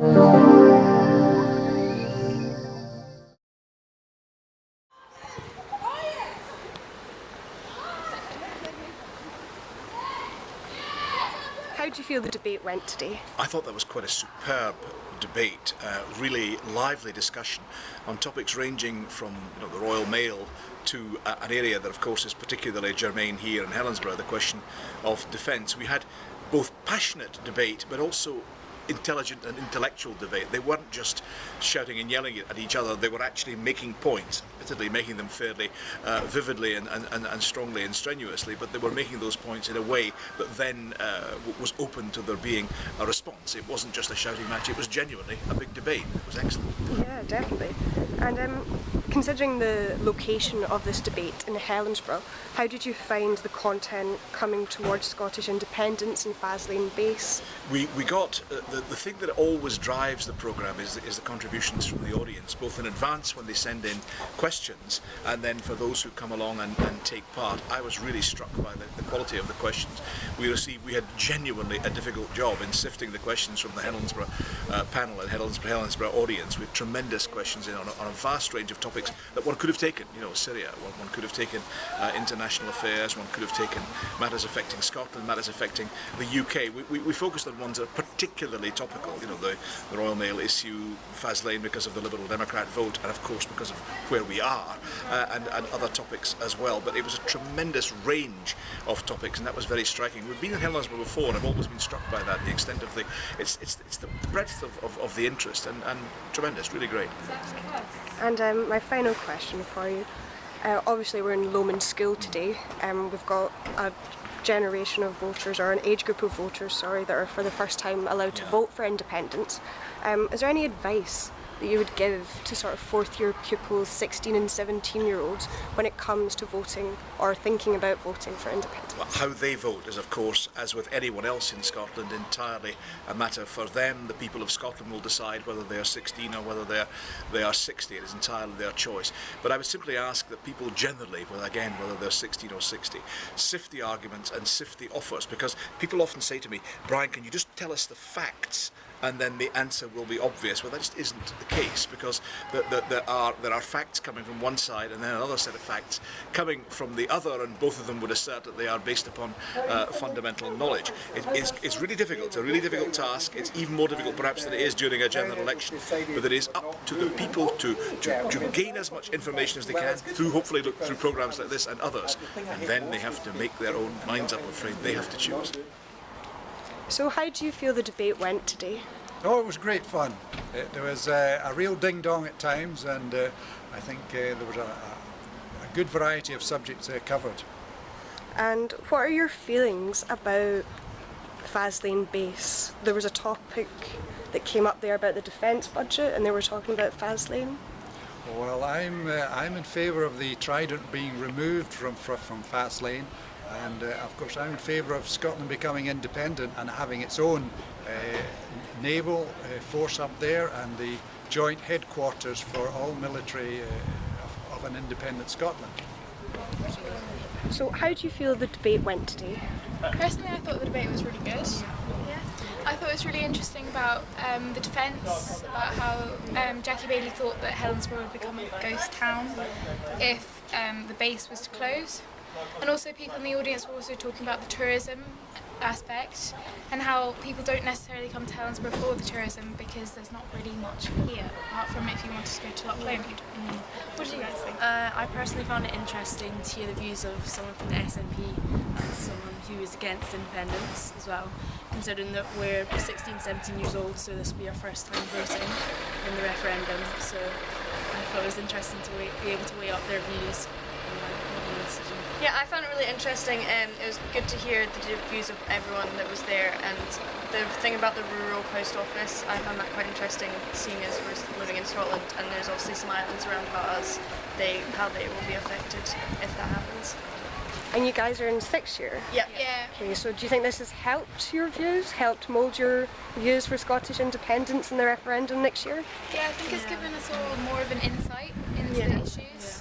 How do you feel the debate went today? I thought that was quite a superb debate, really lively discussion on topics ranging from the Royal Mail to an area that of course is particularly germane here in Helensburgh, the question of defence. We had both passionate debate but also intelligent and intellectual debate. They weren't just shouting and yelling at each other, they were actually making points, particularly making them fairly vividly and strongly and strenuously, but they were making those points in a way that then was open to there being a response. It wasn't just a shouting match, it was genuinely a big debate. It was excellent. Yeah, definitely. And considering the location of this debate in Helensburgh, how did you find the content coming towards Scottish independence and Faslane base? We got the thing that always drives the programme is the contributions from the audience, both in advance when they send in questions and then for those who come along and take part. I was really struck by the quality of the questions we received. We had genuinely a difficult job in sifting the questions from the Helensburgh panel and Helensburgh audience, with tremendous questions in on a vast range of topics that one could have taken, Syria, one could have taken international affairs, one could have taken matters affecting Scotland, matters affecting the UK. We focused on ones that are particularly topical, the Royal Mail issue, Faslane because of the Liberal Democrat vote, and of course because of where we are, and other topics as well. But it was a tremendous range of topics, and that was very striking. We've been in Helensburgh before, and I've always been struck by that, the extent of it's the breadth of the interest, and tremendous, really great. And my final question for you, obviously we're in Lomond School today, we've got a generation of voters, or an age group of voters, sorry, that are for the first time allowed to vote for independence. Is there any advice that you would give to sort of fourth year pupils, 16 and 17-year-olds, when it comes to voting or thinking about voting for independence? Well, how they vote is, of course, as with anyone else in Scotland, entirely a matter for them. The people of Scotland will decide whether they are 16 or whether they are 60. It is entirely their choice. But I would simply ask that people generally, whether they're 16 or 60, sift the arguments and sift the offers, because people often say to me, Brian, can you just tell us the facts? And then the answer will be obvious. Well, that just isn't the case, because there are facts coming from one side and then another set of facts coming from the other, and both of them would assert that they are based upon fundamental knowledge. It's really difficult. It's a really difficult task. It's even more difficult perhaps than it is during a general election. But it is up to the people to gain as much information as they can hopefully through programmes like this and others, and then they have to make their own minds up. I'm afraid they have to choose. So how do you feel the debate went today? Oh, it was great fun. There was a real ding-dong at times, and I think there was a good variety of subjects covered. And what are your feelings about Faslane base? There was a topic that came up there about the defence budget, and they were talking about Faslane. Well, I'm in favour of the Trident being removed from Faslane. And of course I'm in favour of Scotland becoming independent and having its own naval force up there, and the joint headquarters for all military of an independent Scotland. So how do you feel the debate went today? Personally, I thought the debate was really good. Yeah. I thought it was really interesting about the defence, about how Jackie Baillie thought that Helensburgh would become a ghost town if the base was to close. And also people in the audience were also talking about the tourism aspect and how people don't necessarily come to Helensburgh for the tourism because there's not really much here, apart from if you wanted to go to Loch Lomond. What do you guys think? I personally found it interesting to hear the views of someone from the SNP and someone who is against independence as well, considering that we're 16, 17 years old, so this will be our first time voting in the referendum, so I thought it was interesting to be able to weigh up their views. Yeah, I found it really interesting, and it was good to hear the views of everyone that was there, and the thing about the rural post office, I found that quite interesting, seeing as we're living in Scotland and there's obviously some islands around about us, how they will be affected if that happens. And you guys are in 6th year? Yeah. Okay, so do you think this has helped your views, helped mould your views for Scottish independence in the referendum next year? Yeah, I think it's given us all more of an insight into the issues.